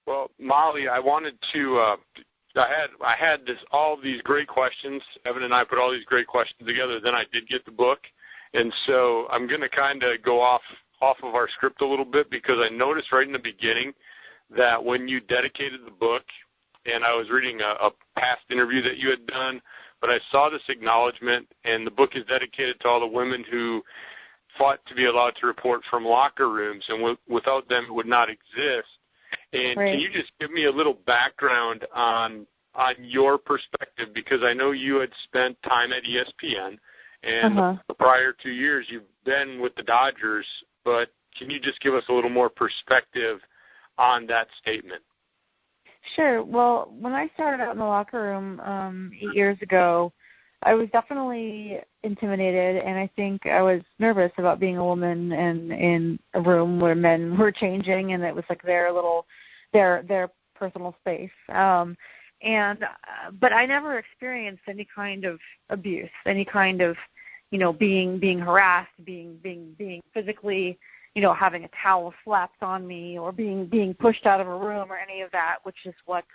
Well, Moly, I wanted to. I had all these great questions. Evan and I put all these great questions together. Then I did get the book, and so I'm going to kind of go off of our script a little bit because I noticed right in the beginning that when you dedicated the book, and I was reading a past interview that you had done, but I saw this acknowledgement, and the book is dedicated to all the women who fought to be allowed to report from locker rooms, and without them it would not exist. And right. Can you just give me a little background on your perspective? Because I know you had spent time at ESPN, and the prior 2 years you've been with the Dodgers, but can you just give us a little more perspective on that statement? Sure. Well, when I started out in the locker room 8 years ago, I was definitely intimidated, and I think I was nervous about being a woman in a room where men were changing, and it was like their personal space. But I never experienced any kind of abuse, any kind of, being harassed, being physically, having a towel slapped on me, or being pushed out of a room, or any of that, which is what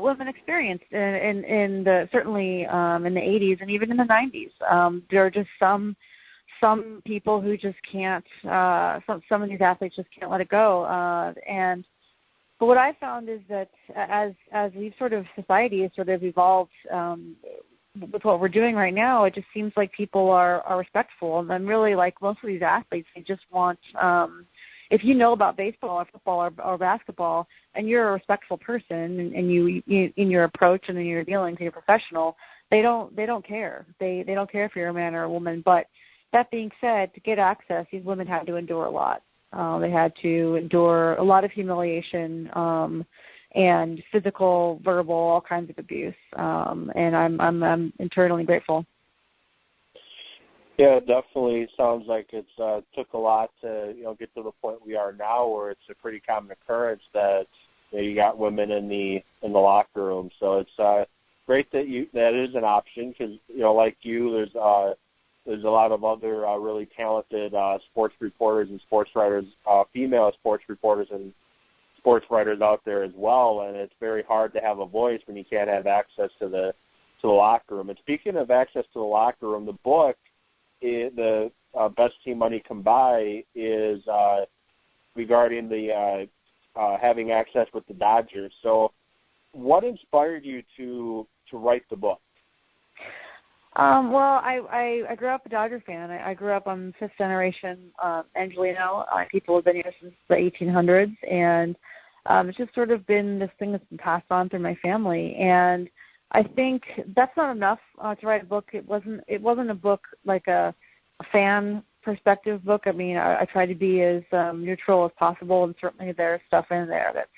women experienced in the certainly in the 80s and even in the 90s. There are just some people who just can't. Some of these athletes just can't let it go. But what I found is that as we've society has sort of evolved with what we're doing right now, it just seems like people are respectful, and then really, like most of these athletes, they just want. If you know about baseball or football or basketball, and you're a respectful person, and you in your approach and in your dealings, and you're professional, they don't care. They don't care if you're a man or a woman. But that being said, to get access, these women had to endure a lot. They had to endure a lot of humiliation and physical, verbal, all kinds of abuse. And I'm eternally grateful. Yeah, it definitely sounds like it's took a lot to get to the point we are now, where it's a pretty common occurrence that you got women in the locker room. So it's great that that is an option, because like you, there's a lot of other really talented sports reporters and sports writers, female sports reporters and sports writers out there as well, and it's very hard to have a voice when you can't have access to the locker room. And speaking of access to the locker room, the book, the Best Team Money Can Buy, is regarding the having access with the Dodgers. So what inspired you to write the book? Well, I grew up a Dodger fan. I grew up on fifth generation Angelino. People have been here since the 1800s, and it's just sort of been this thing that's been passed on through my family. And I think that's not enough to write a book. It wasn't a book like a fan perspective book. I mean, I try to be as neutral as possible, and certainly there's stuff in there that's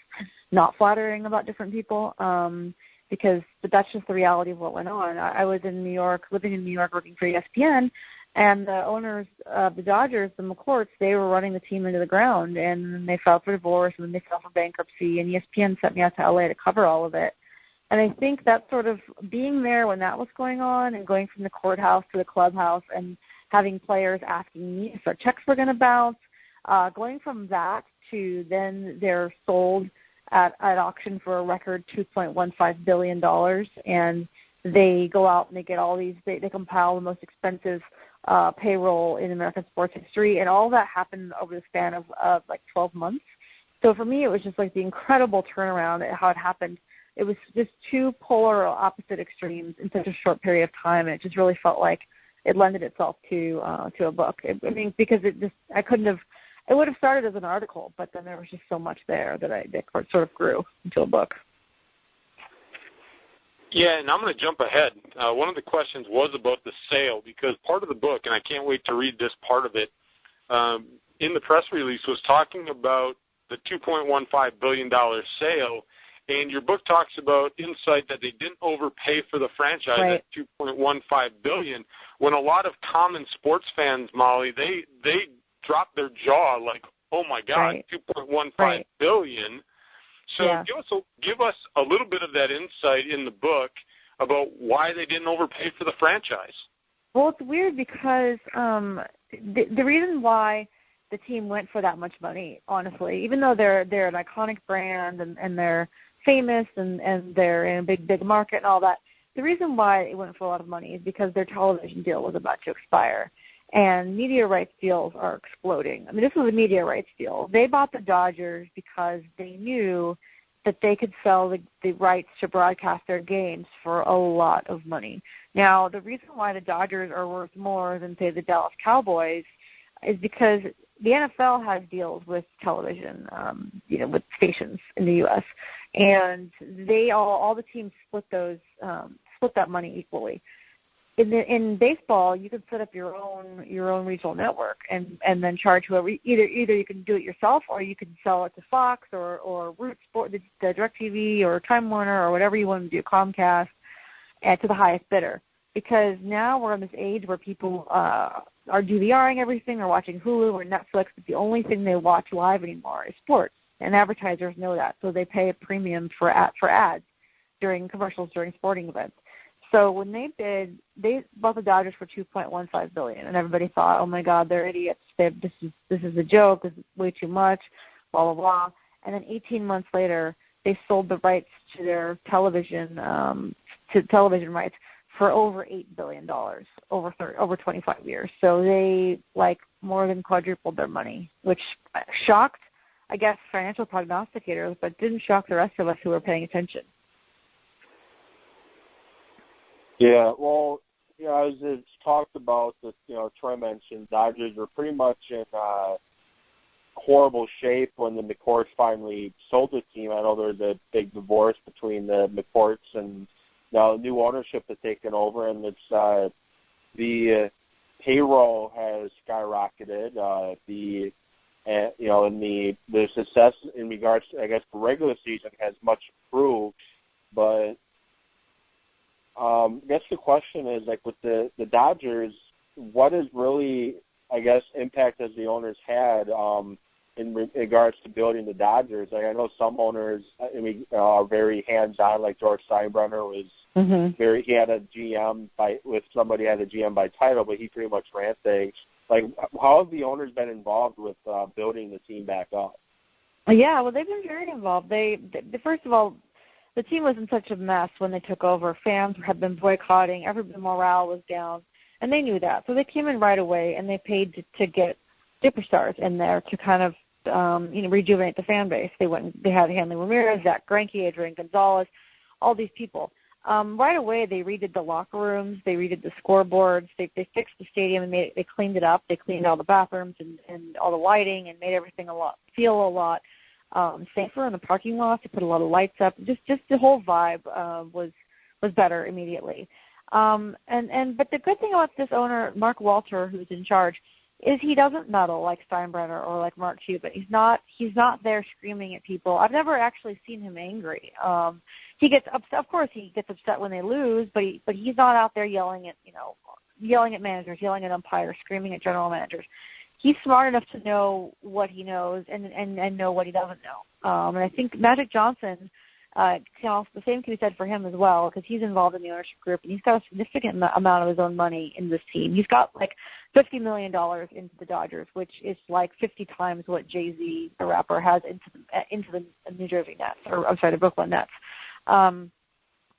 not flattering about different people, but that's just the reality of what went on. I was in New York, living in New York, working for ESPN, and the owners of the Dodgers, the McCourts, they were running the team into the ground, and they filed for divorce, and then they filed for bankruptcy, and ESPN sent me out to LA to cover all of it. And I think that sort of being there when that was going on, and going from the courthouse to the clubhouse, and having players asking me if their checks were going to bounce, going from that to then they're sold at auction for a record $2.15 billion, and they go out and they get all these, they compile the most expensive payroll in American sports history, and all that happened over the span of like 12 months. So for me, it was just like the incredible turnaround at how it happened. It was just two polar opposite extremes in such a short period of time, and it just really felt like it lended itself to a book. Because it would have started as an article, but then there was just so much there that sort of grew into a book. Yeah, and I'm going to jump ahead. One of the questions was about the sale, because part of the book, and I can't wait to read this part of it, in the press release was talking about the $2.15 billion sale, and your book talks about insight that they didn't overpay for the franchise right. at $2.15 billion, when a lot of common sports fans, Moly, they drop their jaw like, oh my God, right. $2.15 billion. So yeah. give us a little bit of that insight in the book about why they didn't overpay for the franchise. Well, it's weird because the reason why the team went for that much money, honestly. Even though they're an iconic brand and they're famous and they're in a big market and all that, the reason why it went for a lot of money is because their television deal was about to expire. And media rights deals are exploding. I mean, this was a media rights deal. They bought the Dodgers because they knew that they could sell the rights to broadcast their games for a lot of money. Now, the reason why the Dodgers are worth more than, say, the Dallas Cowboys is because the NFL has deals with television, with stations in the U.S., and they all the teams split that money equally. In baseball, you can set up your own regional network and then charge whoever. Either you can do it yourself, or you can sell it to Fox or Root Sport, the DirecTV or Time Warner or whatever you want to do, Comcast, and to the highest bidder. Because now we're in this age where people are DVRing everything, or watching Hulu or Netflix, but the only thing they watch live anymore is sports, and advertisers know that, so they pay a premium for ads during commercials during sporting events. So when they bid, they bought the Dodgers for $2.15 billion, and everybody thought, "Oh my God, they're idiots! This is a joke. This is way too much." Blah blah blah. And then 18 months later, they sold the rights to their television rights for over $8 billion over 25 years. So they more than quadrupled their money, which shocked, I guess, financial prognosticators, but didn't shock the rest of us who were paying attention. Yeah, well, as it's talked about, Troy mentioned, Dodgers were pretty much in horrible shape when the McCourts finally sold the team. I know there's a big divorce between the McCourts, and now new ownership has taken over, and it's the payroll has skyrocketed. The success in regards to, I guess, the regular season has much improved, but I guess the question is, with the Dodgers, what is really, I guess, impact has the owners had in regards to building the Dodgers? I know some owners are very hands-on, like George Steinbrenner was he had a GM had a GM by title, but he pretty much ran things. How have the owners been involved with building the team back up? Yeah, well, they've been very involved. They first of all, the team was in such a mess when they took over. Fans had been boycotting. Everybody's morale was down, and they knew that. So they came in right away, and they paid to get superstars in there to kind of rejuvenate the fan base. They had Hanley Ramirez, Zach Greinke, Adrian Gonzalez, all these people. Right away, they redid the locker rooms. They redid the scoreboards. They fixed the stadium and they cleaned it up. They cleaned all the bathrooms and all the lighting and made everything feel a lot safer in the parking lot. They put a lot of lights up. Just the whole vibe was better immediately. But the good thing about this owner, Mark Walter, who's in charge, is he doesn't meddle like Steinbrenner or like Mark Cuban. He's not there screaming at people. I've never actually seen him angry. He gets upset. Of course, he gets upset when they lose, but he's not out there yelling at managers, yelling at umpires, screaming at general managers. He's smart enough to know what he knows and know what he doesn't know. And I think Magic Johnson, the same can be said for him as well, because he's involved in the ownership group, and he's got a significant amount of his own money in this team. He's got $50 million into the Dodgers, which is 50 times what Jay-Z, the rapper, has into the New Jersey Nets, the Brooklyn Nets. And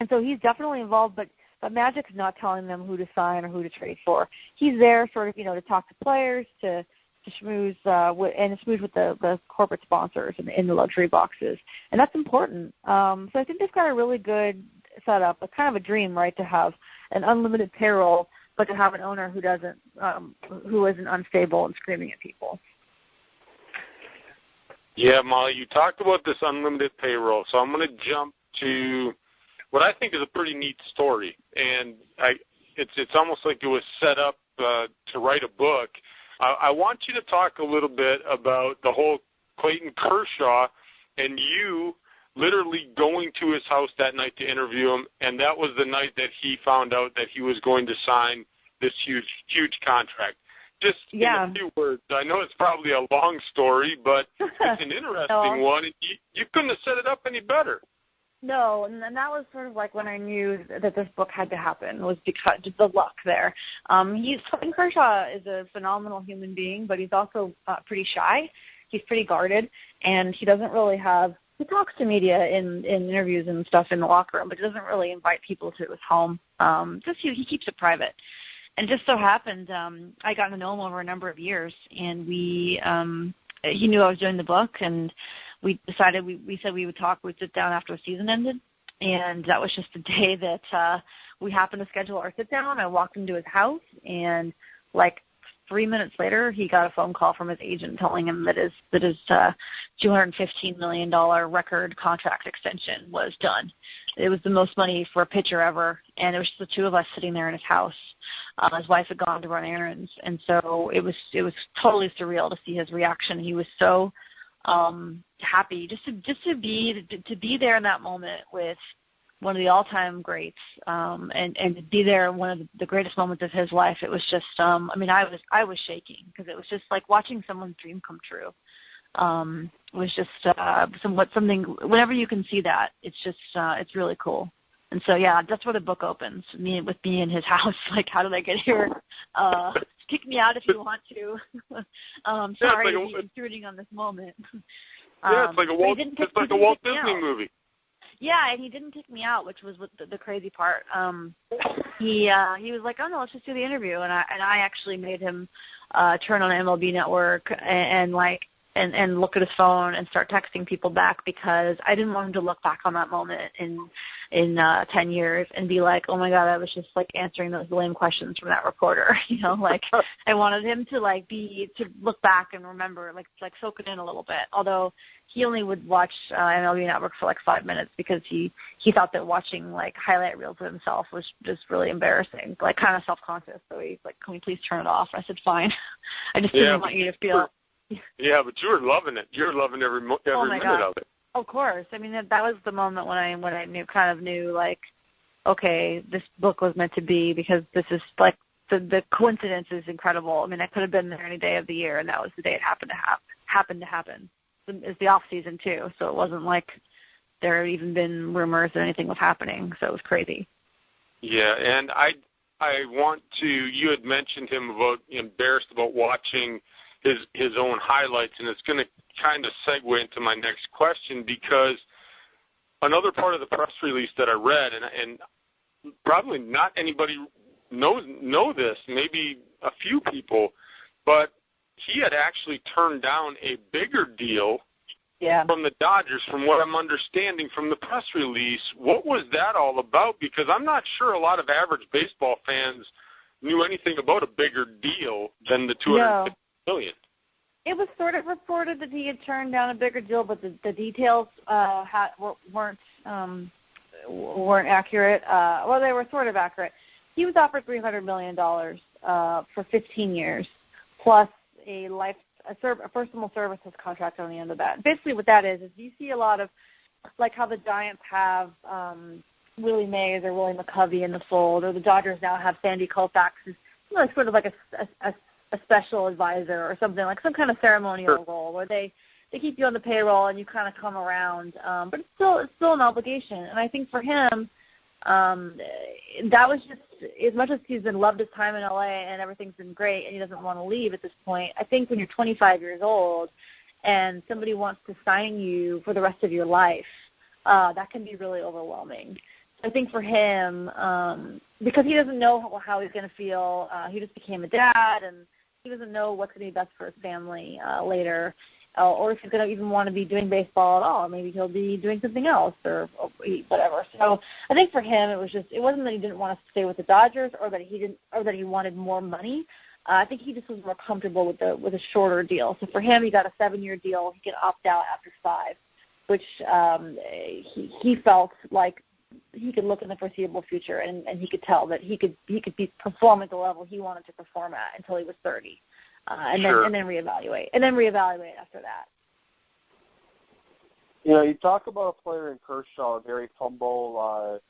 so he's definitely involved, but Magic's not telling them who to sign or who to trade for. He's there sort of, to talk to players, to schmooze with the corporate sponsors in the luxury boxes, and that's important. So I think they've got a really good setup. It's kind of a dream, right, to have an unlimited payroll, but to have an owner who isn't unstable and screaming at people. Yeah, Molly, you talked about this unlimited payroll, so I'm going to jump to what I think is a pretty neat story, and it's almost like it was set up to write a book. I want you to talk a little bit about the whole Clayton Kershaw and you literally going to his house that night to interview him, and that was the night that he found out that he was going to sign this huge contract. Just in a few words, I know it's probably a long story, but it's an interesting one, and you couldn't have set it up any better. No, and that was sort of like when I knew that this book had to happen, was because just the luck there. Clayton Kershaw is a phenomenal human being, but he's also pretty shy. He's pretty guarded, and he doesn't really have – he talks to media in interviews and stuff in the locker room, but he doesn't really invite people to his home. He keeps it private. And just so happened, I got to know him over a number of years, and he knew I was doing the book, and we decided we said we would talk. We'd sit down after the season ended, and that was just the day that we happened to schedule our sit down. I walked into his house, and like 3 minutes later, he got a phone call from his agent telling him that his $215 million record contract extension was done. It was the most money for a pitcher ever, and it was just the two of us sitting there in his house. His wife had gone to run errands, and so it was totally surreal to see his reaction. He was so happy just to be there in that moment with one of the all-time greats, and to be there in one of the greatest moments of his life. It was just, I was shaking because it was just like watching someone's dream come true. It was just something. Whenever you can see that, it's just, it's really cool. And so, yeah, that's where the book opens. With me in his house. Like, how did I get here? Kick me out if you want to. Sorry to be intruding on this moment. Yeah, it's like a Walt Disney movie. Yeah, and he didn't kick me out, which was the crazy part. He was like, "Oh no, let's just do the interview," and I actually made him turn on MLB Network and look at his phone and start texting people back, because I didn't want him to look back on that moment in 10 years and be like, oh my God, I was just like answering those lame questions from that reporter. Like I wanted him to to look back and remember, like soak it in a little bit. Although he only would watch MLB Network for like 5 minutes, because he thought that watching like highlight reels of himself was just really embarrassing, like kind of self-conscious. So he's like, can we please turn it off? I said, fine. I just didn't want you to feel. Yeah, but you were loving it. You were loving every minute of it. Of course. I mean, that was the moment when I knew like, okay, this book was meant to be, because this is like the coincidence is incredible. I mean, I could have been there any day of the year, and that was the day it happened to happen. It's the off season too, so it wasn't like there had even been rumors that anything was happening. So it was crazy. Yeah, and I want to. You had mentioned him about embarrassed about watching his own highlights, and it's going to kind of segue into my next question, because another part of the press release that I read, and probably not anybody know this, maybe a few people, but he had actually turned down a bigger deal from the Dodgers, from what I'm understanding from the press release. What was that all about? Because I'm not sure a lot of average baseball fans knew anything about a bigger deal than the $250 million. It was sort of reported that he had turned down a bigger deal, but the details weren't accurate. Well, they were sort of accurate. He was offered $300 million for 15 years, plus a personal services contract on the end of that. Basically, what that is you see a lot of, like how the Giants have Willie Mays or Willie McCovey in the fold, or the Dodgers now have Sandy Koufax, who's sort of like a special advisor or something, like some kind of ceremonial role where they keep you on the payroll and you kind of come around, but it's still an obligation. And I think for him, that was just, as much as he's loved his time in LA and everything's been great and he doesn't want to leave at this point, I think when you're 25 years old and somebody wants to sign you for the rest of your life, that can be really overwhelming. I think for him, because he doesn't know how he's going to feel, he just became a dad, and he doesn't know what's going to be best for his family later, or if he's going to even want to be doing baseball at all. Maybe he'll be doing something else or whatever. So I think for him, it wasn't that he didn't want to stay with the Dodgers, or that he wanted more money. I think he just was more comfortable with a shorter deal. So for him, he got a 7-year deal. He could opt out after 5, which he felt like he could look in the foreseeable future, and he could tell that he could perform at the level he wanted to perform at until he was 30, and then reevaluate after that. You talk about a player in Kershaw, very humble,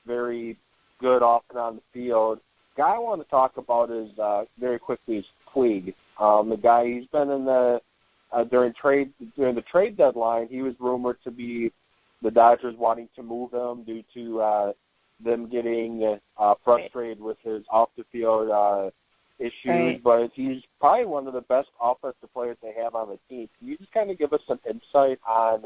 very good off and on the field. The guy I want to talk about is very quickly is Puig. The guy, he's been in the during the trade deadline, he was rumored to be the Dodgers wanting to move him due to them getting frustrated with his off-the-field issues. Right. But he's probably one of the best offensive players they have on the team. Can you just kind of give us some insight on